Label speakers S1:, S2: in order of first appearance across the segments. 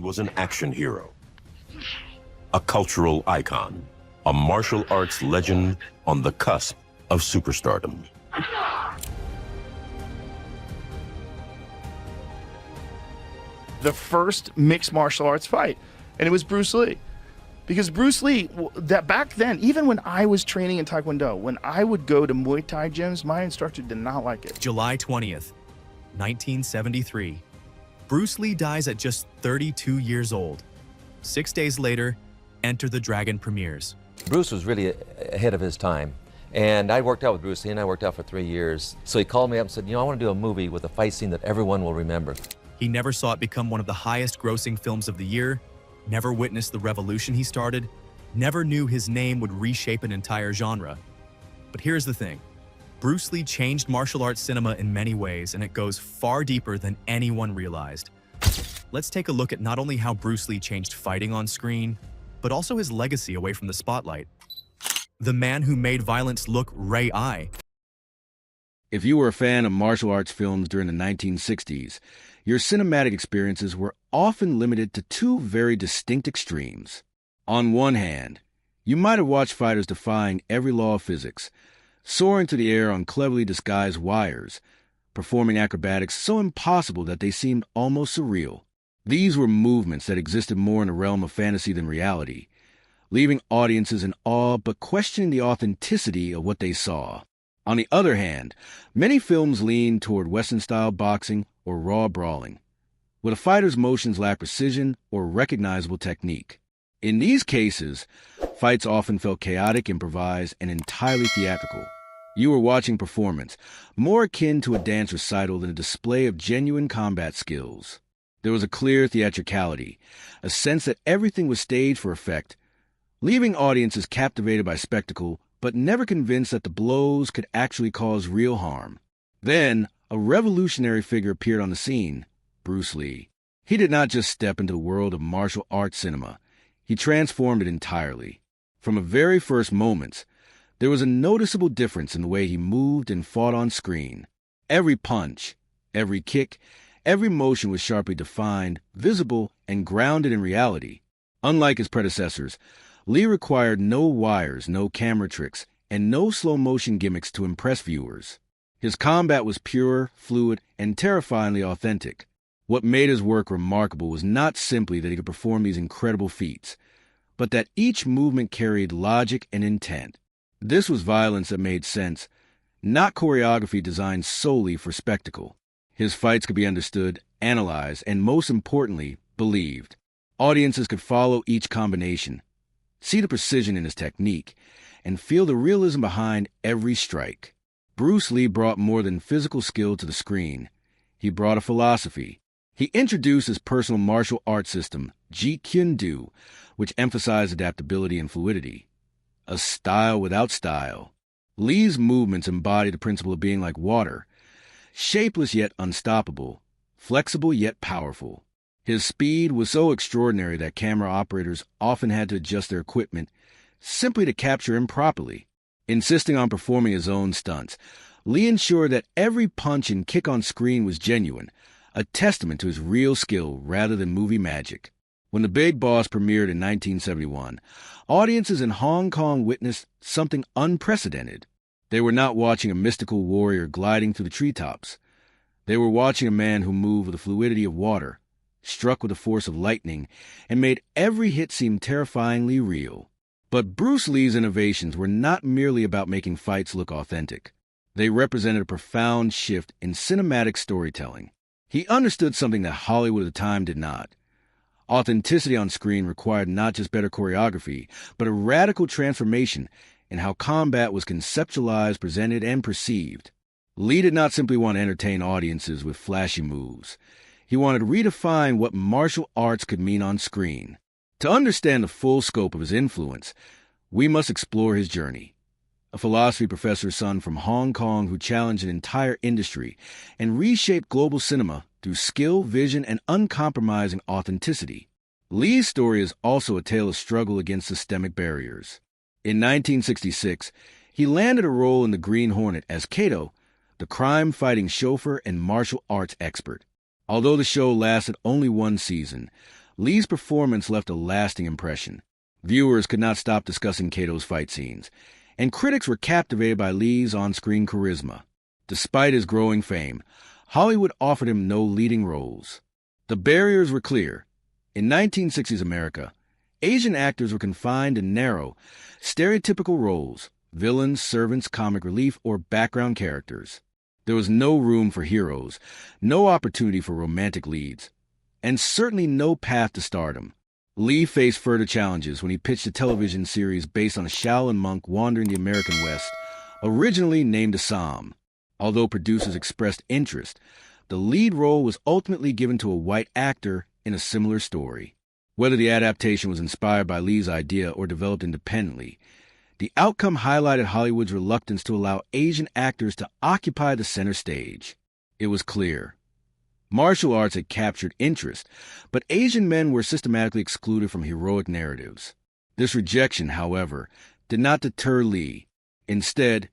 S1: was an action hero, a cultural icon, a martial arts legend on the cusp of superstardom.
S2: The first mixed martial arts fight, and it was Bruce Lee. Because Bruce Lee, that back then, even when I was training in Taekwondo, when I would go to Muay Thai gyms, my instructor did not like it.
S3: July 20th, 1973. Bruce Lee dies at just 32 years old. 6 days later, Enter the Dragon premieres.
S4: Bruce was really ahead of his time. And I worked out with Bruce Lee, and I worked out for 3 years. So he called me up and said, I want to do a movie with a fight scene that everyone will remember.
S3: He never saw it become one of the highest grossing films of the year, never witnessed the revolution he started, never knew his name would reshape an entire genre. But here's the thing. Bruce Lee changed martial arts cinema in many ways, and it goes far deeper than anyone realized. Let's take a look at not only how Bruce Lee changed fighting on screen, but also his legacy away from the spotlight. The man who made violence look Ray-I.
S5: If you were a fan of martial arts films during the 1960s, your cinematic experiences were often limited to two very distinct extremes. On one hand, you might have watched fighters defying every law of physics, soaring through the air on cleverly disguised wires, performing acrobatics so impossible that they seemed almost surreal. These were movements that existed more in the realm of fantasy than reality, leaving audiences in awe but questioning the authenticity of what they saw. On the other hand, many films leaned toward Western-style boxing or raw brawling, where the fighter's motions lacked precision or recognizable technique. In these cases, fights often felt chaotic, improvised, and entirely theatrical. You were watching performance, more akin to a dance recital than a display of genuine combat skills. There was a clear theatricality, a sense that everything was staged for effect, leaving audiences captivated by spectacle, but never convinced that the blows could actually cause real harm. Then, a revolutionary figure appeared on the scene, Bruce Lee. He did not just step into the world of martial arts cinema. He transformed it entirely. From the very first moments, there was a noticeable difference in the way he moved and fought on screen. Every punch, every kick, every motion was sharply defined, visible, and grounded in reality. Unlike his predecessors, Lee required no wires, no camera tricks, and no slow-motion gimmicks to impress viewers. His combat was pure, fluid, and terrifyingly authentic. What made his work remarkable was not simply that he could perform these incredible feats, but that each movement carried logic and intent. This was violence that made sense, not choreography designed solely for spectacle. His fights could be understood, analyzed, and most importantly, believed. Audiences could follow each combination, see the precision in his technique, and feel the realism behind every strike. Bruce Lee brought more than physical skill to the screen. He brought a philosophy. He introduced his personal martial arts system, Jeet Kune Do, which emphasized adaptability and fluidity. A style without style. Lee's movements embodied the principle of being like water, shapeless yet unstoppable, flexible yet powerful. His speed was so extraordinary that camera operators often had to adjust their equipment simply to capture him properly. Insisting on performing his own stunts, Lee ensured that every punch and kick on screen was genuine, a testament to his real skill rather than movie magic. When The Big Boss premiered in 1971, audiences in Hong Kong witnessed something unprecedented. They were not watching a mystical warrior gliding through the treetops. They were watching a man who moved with the fluidity of water, struck with the force of lightning, and made every hit seem terrifyingly real. But Bruce Lee's innovations were not merely about making fights look authentic. They represented a profound shift in cinematic storytelling. He understood something that Hollywood at the time did not. Authenticity on screen required not just better choreography, but a radical transformation in how combat was conceptualized, presented, and perceived. Lee did not simply want to entertain audiences with flashy moves. He wanted to redefine what martial arts could mean on screen. To understand the full scope of his influence, we must explore his journey. A philosophy professor's son from Hong Kong who challenged an entire industry and reshaped global cinema through skill, vision, and uncompromising authenticity. Lee's story is also a tale of struggle against systemic barriers. In 1966, he landed a role in The Green Hornet as Kato, the crime-fighting chauffeur and martial arts expert. Although the show lasted only one season, Lee's performance left a lasting impression. Viewers could not stop discussing Kato's fight scenes, and critics were captivated by Lee's on-screen charisma. Despite his growing fame, Hollywood offered him no leading roles. The barriers were clear. In 1960s America, Asian actors were confined to narrow, stereotypical roles: villains, servants, comic relief, or background characters. There was no room for heroes, no opportunity for romantic leads, and certainly no path to stardom. Lee faced further challenges when he pitched a television series based on a Shaolin monk wandering the American West, originally named Assam. Although producers expressed interest, the lead role was ultimately given to a white actor in a similar story. Whether the adaptation was inspired by Lee's idea or developed independently, the outcome highlighted Hollywood's reluctance to allow Asian actors to occupy the center stage. It was clear. Martial arts had captured interest, but Asian men were systematically excluded from heroic narratives. This rejection, however, did not deter Lee. Instead,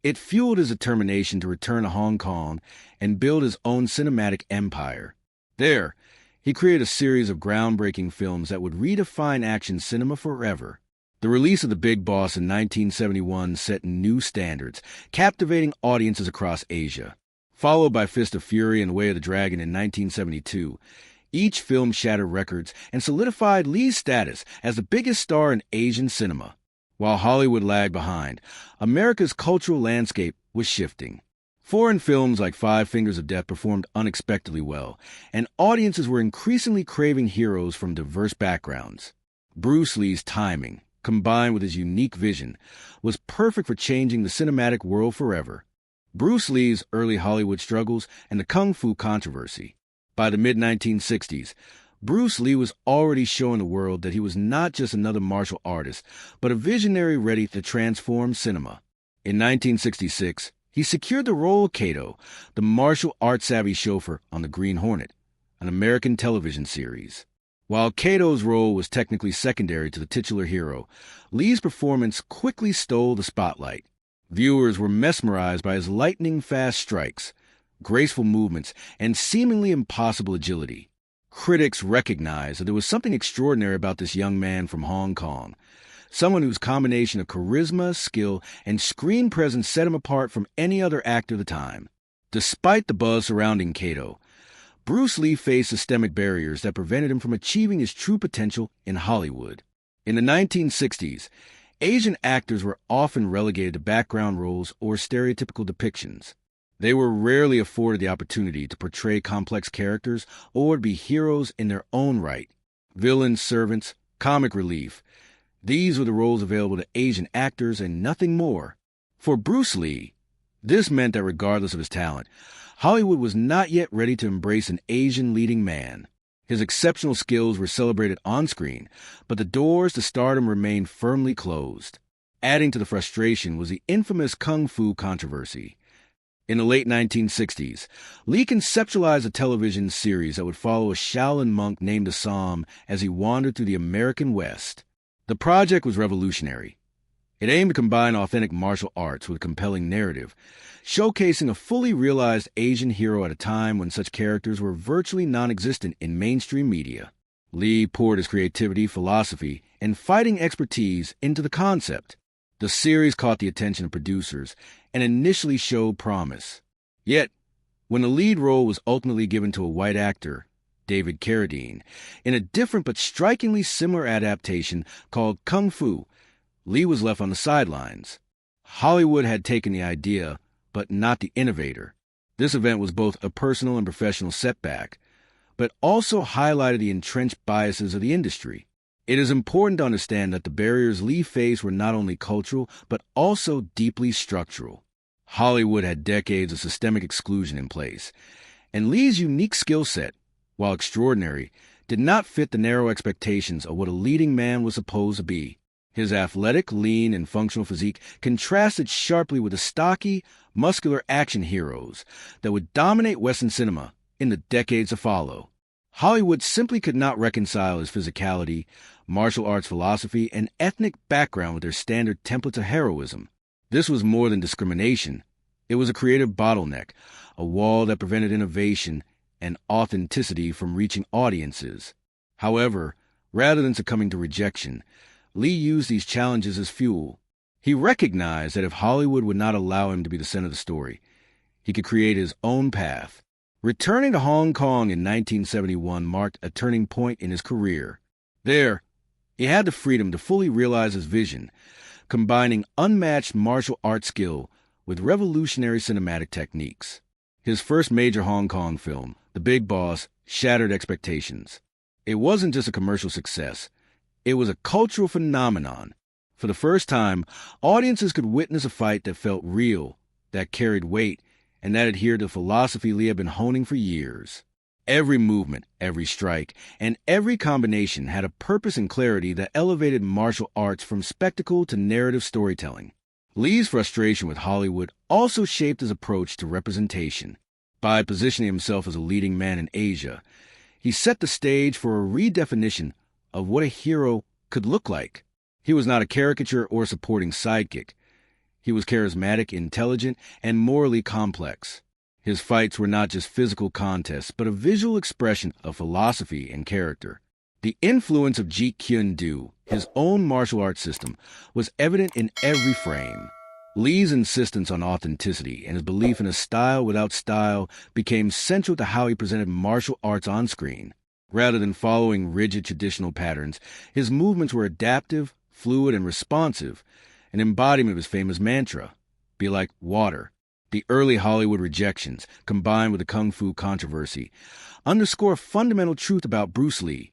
S5: it fueled his determination to return to Hong Kong and build his own cinematic empire. There, he created a series of groundbreaking films that would redefine action cinema forever. The release of The Big Boss in 1971 set new standards, captivating audiences across Asia. Followed by Fist of Fury and Way of the Dragon in 1972, each film shattered records and solidified Lee's status as the biggest star in Asian cinema. While Hollywood lagged behind, America's cultural landscape was shifting. Foreign films like Five Fingers of Death performed unexpectedly well, and audiences were increasingly craving heroes from diverse backgrounds. Bruce Lee's timing, combined with his unique vision, was perfect for changing the cinematic world forever. Bruce Lee's early Hollywood struggles and the Kung Fu controversy. By the mid-1960s, Bruce Lee was already showing the world that he was not just another martial artist, but a visionary ready to transform cinema. In 1966, he secured the role of Kato, the martial arts-savvy chauffeur on The Green Hornet, an American television series. While Kato's role was technically secondary to the titular hero, Lee's performance quickly stole the spotlight. Viewers were mesmerized by his lightning-fast strikes, graceful movements, and seemingly impossible agility. Critics recognized that there was something extraordinary about this young man from Hong Kong, someone whose combination of charisma, skill, and screen presence set him apart from any other actor of the time. Despite the buzz surrounding Kato, Bruce Lee faced systemic barriers that prevented him from achieving his true potential in Hollywood. In the 1960s, Asian actors were often relegated to background roles or stereotypical depictions. They were rarely afforded the opportunity to portray complex characters or to be heroes in their own right. Villains, servants, comic relief. These were the roles available to Asian actors and nothing more. For Bruce Lee, this meant that regardless of his talent, Hollywood was not yet ready to embrace an Asian leading man. His exceptional skills were celebrated on screen, but the doors to stardom remained firmly closed. Adding to the frustration was the infamous Kung Fu controversy. In the late 1960s, Lee conceptualized a television series that would follow a Shaolin monk named Assam as he wandered through the American West. The project was revolutionary. It aimed to combine authentic martial arts with a compelling narrative, showcasing a fully realized Asian hero at a time when such characters were virtually non-existent in mainstream media. Lee poured his creativity, philosophy, and fighting expertise into the concept. The series caught the attention of producers and initially showed promise. Yet, when the lead role was ultimately given to a white actor, David Carradine, in a different but strikingly similar adaptation called Kung Fu, Lee was left on the sidelines. Hollywood had taken the idea, but not the innovator. This event was both a personal and professional setback, but also highlighted the entrenched biases of the industry. It is important to understand that the barriers Lee faced were not only cultural, but also deeply structural. Hollywood had decades of systemic exclusion in place, and Lee's unique skill set, while extraordinary, did not fit the narrow expectations of what a leading man was supposed to be. His athletic, lean, and functional physique contrasted sharply with the stocky, muscular action heroes that would dominate Western cinema in the decades to follow. Hollywood simply could not reconcile his physicality, martial arts philosophy, and ethnic background with their standard templates of heroism. This was more than discrimination. It was a creative bottleneck, a wall that prevented innovation and authenticity from reaching audiences. However, rather than succumbing to rejection, Lee used these challenges as fuel. He recognized that if Hollywood would not allow him to be the center of the story, he could create his own path. Returning to Hong Kong in 1971 marked a turning point in his career. There, he had the freedom to fully realize his vision, combining unmatched martial arts skill with revolutionary cinematic techniques. His first major Hong Kong film, The Big Boss, shattered expectations. It wasn't just a commercial success. It was a cultural phenomenon. For the first time, audiences could witness a fight that felt real, that carried weight, and that adhered to the philosophy Lee had been honing for years. Every movement, every strike, and every combination had a purpose and clarity that elevated martial arts from spectacle to narrative storytelling. Lee's frustration with Hollywood also shaped his approach to representation. By positioning himself as a leading man in Asia, he set the stage for a redefinition of what a hero could look like. He was not a caricature or supporting sidekick. He was charismatic, intelligent, and morally complex. His fights were not just physical contests, but a visual expression of philosophy and character. The influence of Jeet Kune Do, his own martial arts system, was evident in every frame. Lee's insistence on authenticity and his belief in a style without style became central to how he presented martial arts on screen. Rather than following rigid traditional patterns, his movements were adaptive, fluid, and responsive, an embodiment of his famous mantra, "Be like water." The early Hollywood rejections, combined with the Kung Fu controversy, underscore a fundamental truth about Bruce Lee.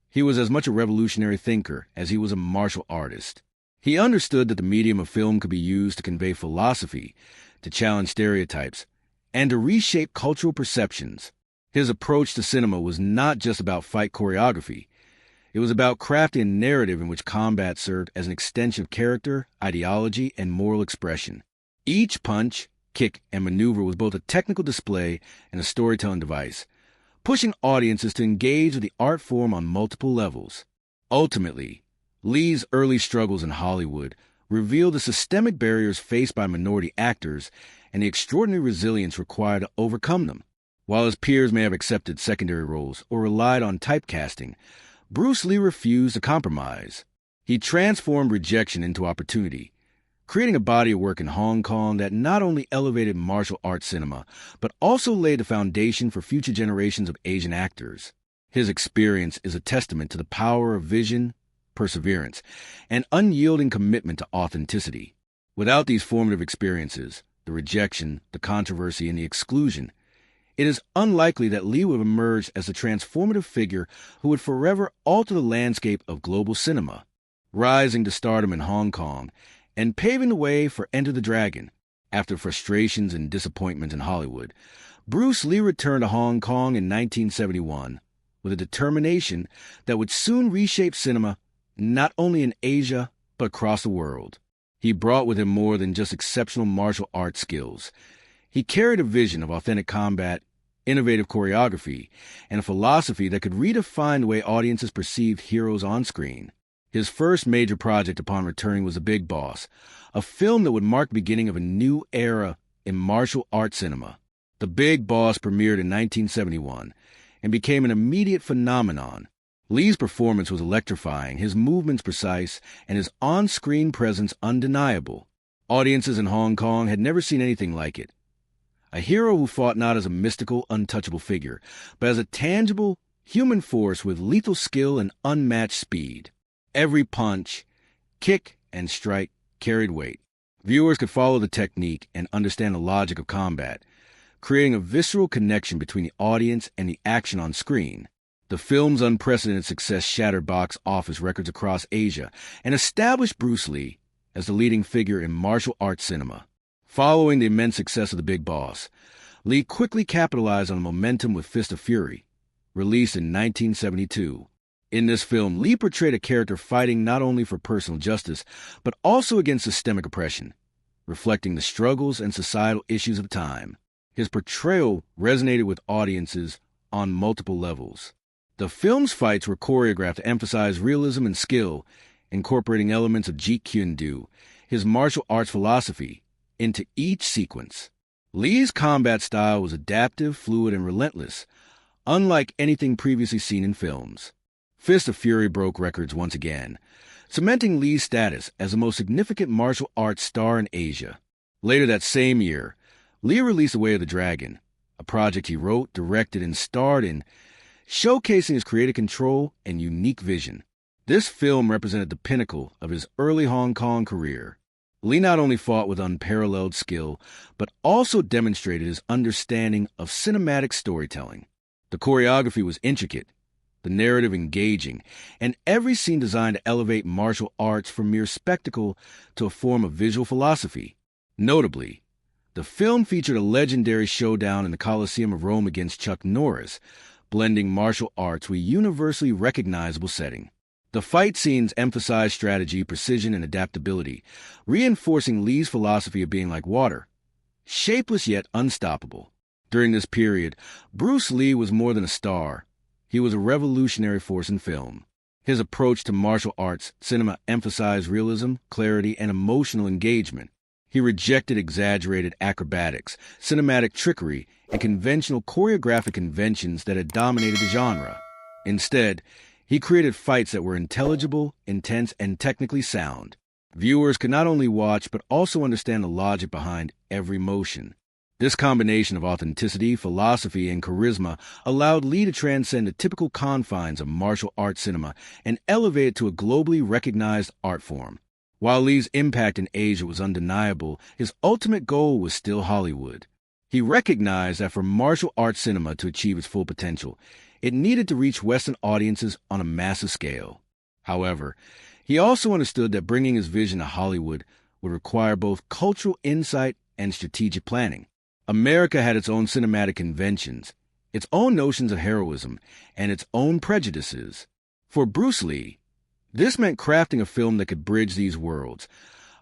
S5: He was as much a revolutionary thinker as he was a martial artist. He understood that the medium of film could be used to convey philosophy, to challenge stereotypes, and to reshape cultural perceptions. His approach to cinema was not just about fight choreography. It was about crafting a narrative in which combat served as an extension of character, ideology, and moral expression. Each punch, kick, and maneuver was both a technical display and a storytelling device, pushing audiences to engage with the art form on multiple levels. Ultimately, Lee's early struggles in Hollywood revealed the systemic barriers faced by minority actors and the extraordinary resilience required to overcome them. While his peers may have accepted secondary roles or relied on typecasting, Bruce Lee refused to compromise. He transformed rejection into opportunity, creating a body of work in Hong Kong that not only elevated martial arts cinema, but also laid the foundation for future generations of Asian actors. His experience is a testament to the power of vision, perseverance, and unyielding commitment to authenticity. Without these formative experiences, the rejection, the controversy, and the exclusion, it is unlikely that Lee would have emerged as a transformative figure who would forever alter the landscape of global cinema. Rising to stardom in Hong Kong and paving the way for Enter the Dragon, after frustrations and disappointments in Hollywood, Bruce Lee returned to Hong Kong in 1971 with a determination that would soon reshape cinema not only in Asia, but across the world. He brought with him more than just exceptional martial arts skills. He carried a vision of authentic combat, innovative choreography, and a philosophy that could redefine the way audiences perceived heroes on screen. His first major project upon returning was The Big Boss, a film that would mark the beginning of a new era in martial arts cinema. The Big Boss premiered in 1971 and became an immediate phenomenon. Lee's performance was electrifying, his movements precise, and his on-screen presence undeniable. Audiences in Hong Kong had never seen anything like it. A hero who fought not as a mystical, untouchable figure, but as a tangible, human force with lethal skill and unmatched speed. Every punch, kick, and strike carried weight. Viewers could follow the technique and understand the logic of combat, creating a visceral connection between the audience and the action on screen. The film's unprecedented success shattered box office records across Asia and established Bruce Lee as the leading figure in martial arts cinema. Following the immense success of The Big Boss, Lee quickly capitalized on the momentum with Fist of Fury, released in 1972. In this film, Lee portrayed a character fighting not only for personal justice, but also against systemic oppression, reflecting the struggles and societal issues of the time. His portrayal resonated with audiences on multiple levels. The film's fights were choreographed to emphasize realism and skill, incorporating elements of Jeet Kune Do, his martial arts philosophy, into each sequence. Lee's combat style was adaptive, fluid, and relentless, unlike anything previously seen in films. Fist of Fury broke records once again, cementing Lee's status as the most significant martial arts star in Asia. Later that same year, Lee released The Way of the Dragon, a project he wrote, directed, and starred in, showcasing his creative control and unique vision. This film represented the pinnacle of his early Hong Kong career. Lee not only fought with unparalleled skill, but also demonstrated his understanding of cinematic storytelling. The choreography was intricate, the narrative engaging, and every scene designed to elevate martial arts from mere spectacle to a form of visual philosophy. Notably, the film featured a legendary showdown in the Colosseum of Rome against Chuck Norris, blending martial arts with a universally recognizable setting. The fight scenes emphasized strategy, precision, and adaptability, reinforcing Lee's philosophy of being like water, shapeless yet unstoppable. During this period, Bruce Lee was more than a star. He was a revolutionary force in film. His approach to martial arts cinema emphasized realism, clarity, and emotional engagement. He rejected exaggerated acrobatics, cinematic trickery, and conventional choreographic conventions that had dominated the genre. Instead, he created fights that were intelligible, intense, and technically sound. Viewers could not only watch but also understand the logic behind every motion. This combination of authenticity, philosophy, and charisma allowed Lee to transcend the typical confines of martial arts cinema and elevate it to a globally recognized art form. While Lee's impact in Asia was undeniable, his ultimate goal was still Hollywood. He recognized that for martial arts cinema to achieve its full potential, it needed to reach Western audiences on a massive scale. However, he also understood that bringing his vision to Hollywood would require both cultural insight and strategic planning. America had its own cinematic conventions, its own notions of heroism, and its own prejudices. For Bruce Lee, this meant crafting a film that could bridge these worlds,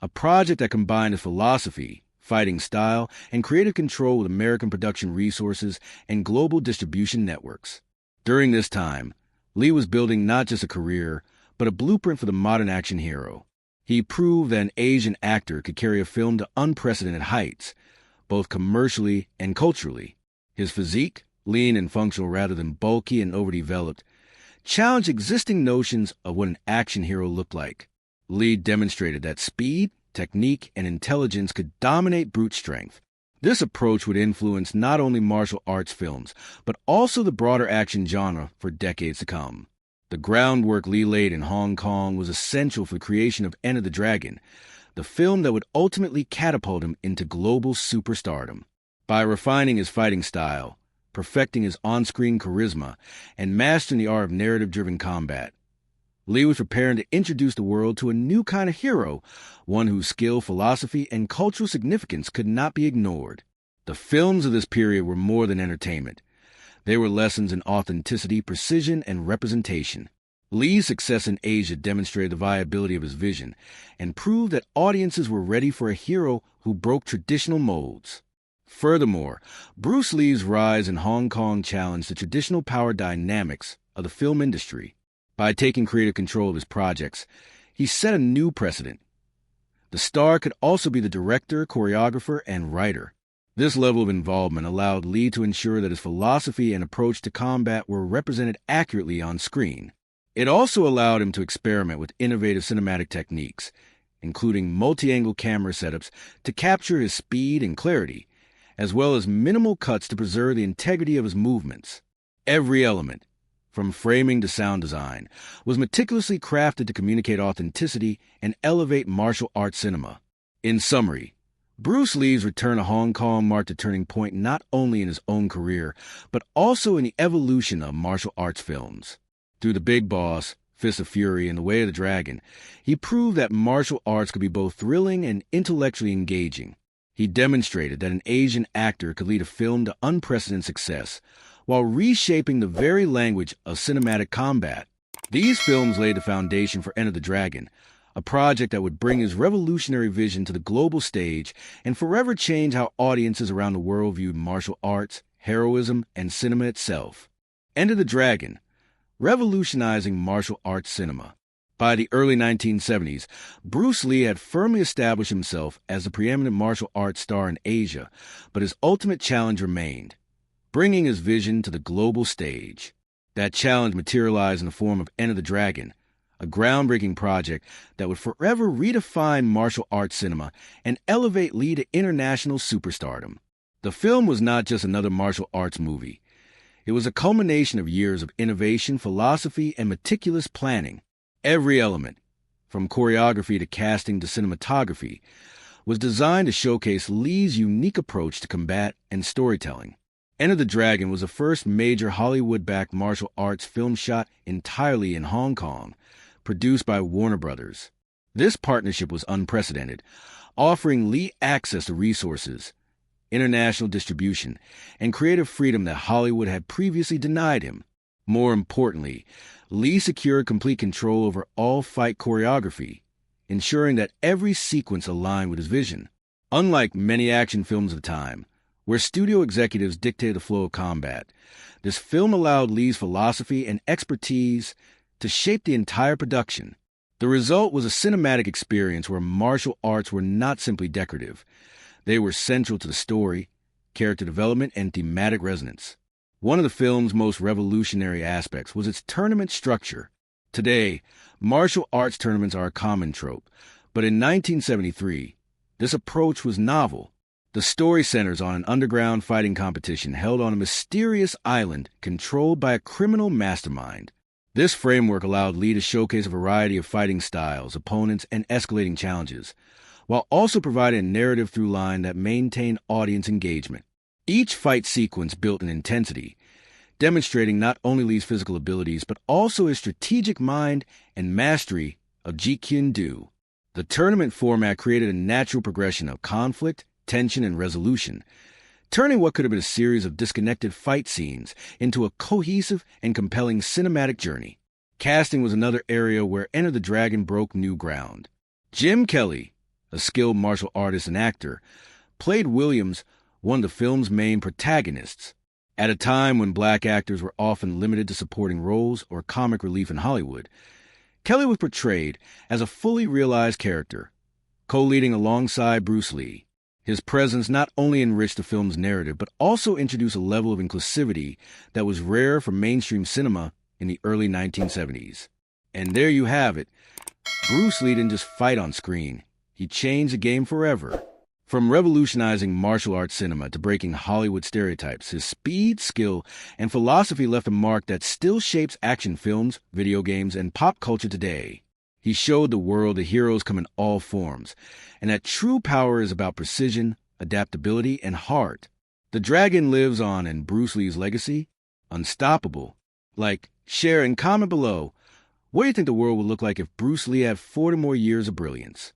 S5: a project that combined his philosophy, fighting style, and creative control with American production resources and global distribution networks. During this time, Lee was building not just a career, but a blueprint for the modern action hero. He proved that an Asian actor could carry a film to unprecedented heights, both commercially and culturally. His physique, lean and functional rather than bulky and overdeveloped, challenged existing notions of what an action hero looked like. Lee demonstrated that speed, technique, and intelligence could dominate brute strength. This approach would influence not only martial arts films, but also the broader action genre for decades to come. The groundwork Lee laid in Hong Kong was essential for the creation of Enter the Dragon, the film that would ultimately catapult him into global superstardom. By refining his fighting style, perfecting his on-screen charisma, and mastering the art of narrative-driven combat, Lee was preparing to introduce the world to a new kind of hero, one whose skill, philosophy, and cultural significance could not be ignored. The films of this period were more than entertainment. They were lessons in authenticity, precision, and representation. Lee's success in Asia demonstrated the viability of his vision and proved that audiences were ready for a hero who broke traditional molds. Furthermore, Bruce Lee's rise in Hong Kong challenged the traditional power dynamics of the film industry. By taking creative control of his projects, he set a new precedent. The star could also be the director, choreographer, and writer. This level of involvement allowed Lee to ensure that his philosophy and approach to combat were represented accurately on screen. It also allowed him to experiment with innovative cinematic techniques, including multi-angle camera setups to capture his speed and clarity, as well as minimal cuts to preserve the integrity of his movements. Every element, from framing to sound design, was meticulously crafted to communicate authenticity and elevate martial arts cinema. In summary, Bruce Lee's return to Hong Kong marked a turning point not only in his own career, but also in the evolution of martial arts films. Through The Big Boss, Fist of Fury, and The Way of the Dragon, he proved that martial arts could be both thrilling and intellectually engaging. He demonstrated that an Asian actor could lead a film to unprecedented success, while reshaping the very language of cinematic combat. These films laid the foundation for Enter the Dragon, a project that would bring his revolutionary vision to the global stage and forever change how audiences around the world viewed martial arts, heroism, and cinema itself. Enter the Dragon, revolutionizing martial arts cinema. By the early 1970s, Bruce Lee had firmly established himself as the preeminent martial arts star in Asia, but his ultimate challenge remained: bringing his vision to the global stage. That challenge materialized in the form of Enter the Dragon, a groundbreaking project that would forever redefine martial arts cinema and elevate Lee to international superstardom. The film was not just another martial arts movie. It was a culmination of years of innovation, philosophy, and meticulous planning. Every element, from choreography to casting to cinematography, was designed to showcase Lee's unique approach to combat and storytelling. Enter the Dragon was the first major Hollywood-backed martial arts film shot entirely in Hong Kong, produced by Warner Brothers. This partnership was unprecedented, offering Lee access to resources, international distribution, and creative freedom that Hollywood had previously denied him. More importantly, Lee secured complete control over all fight choreography, ensuring that every sequence aligned with his vision. Unlike many action films of the time, where studio executives dictated the flow of combat, this film allowed Lee's philosophy and expertise to shape the entire production. The result was a cinematic experience where martial arts were not simply decorative. They were central to the story, character development, and thematic resonance. One of the film's most revolutionary aspects was its tournament structure. Today, martial arts tournaments are a common trope, but in 1973, this approach was novel. The story centers on an underground fighting competition held on a mysterious island controlled by a criminal mastermind. This framework allowed Lee to showcase a variety of fighting styles, opponents, and escalating challenges, while also providing a narrative through line that maintained audience engagement. Each fight sequence built in intensity, demonstrating not only Lee's physical abilities, but also his strategic mind and mastery of Jeet Kune Do. The tournament format created a natural progression of conflict, tension, and resolution, turning what could have been a series of disconnected fight scenes into a cohesive and compelling cinematic journey. Casting was another area where Enter the Dragon broke new ground. Jim Kelly, a skilled martial artist and actor, played Williams, one of the film's main protagonists. At a time when black actors were often limited to supporting roles or comic relief in Hollywood, Kelly was portrayed as a fully realized character, co-leading alongside Bruce Lee. His presence not only enriched the film's narrative, but also introduced a level of inclusivity that was rare for mainstream cinema in the early 1970s. And there you have it. Bruce Lee didn't just fight on screen. He changed the game forever. From revolutionizing martial arts cinema to breaking Hollywood stereotypes, his speed, skill, and philosophy left a mark that still shapes action films, video games, and pop culture today. He showed the world that heroes come in all forms, and that true power is about precision, adaptability, and heart. The dragon lives on in Bruce Lee's legacy, unstoppable. Like, share, and comment below, what do you think the world would look like if Bruce Lee had 40 more years of brilliance?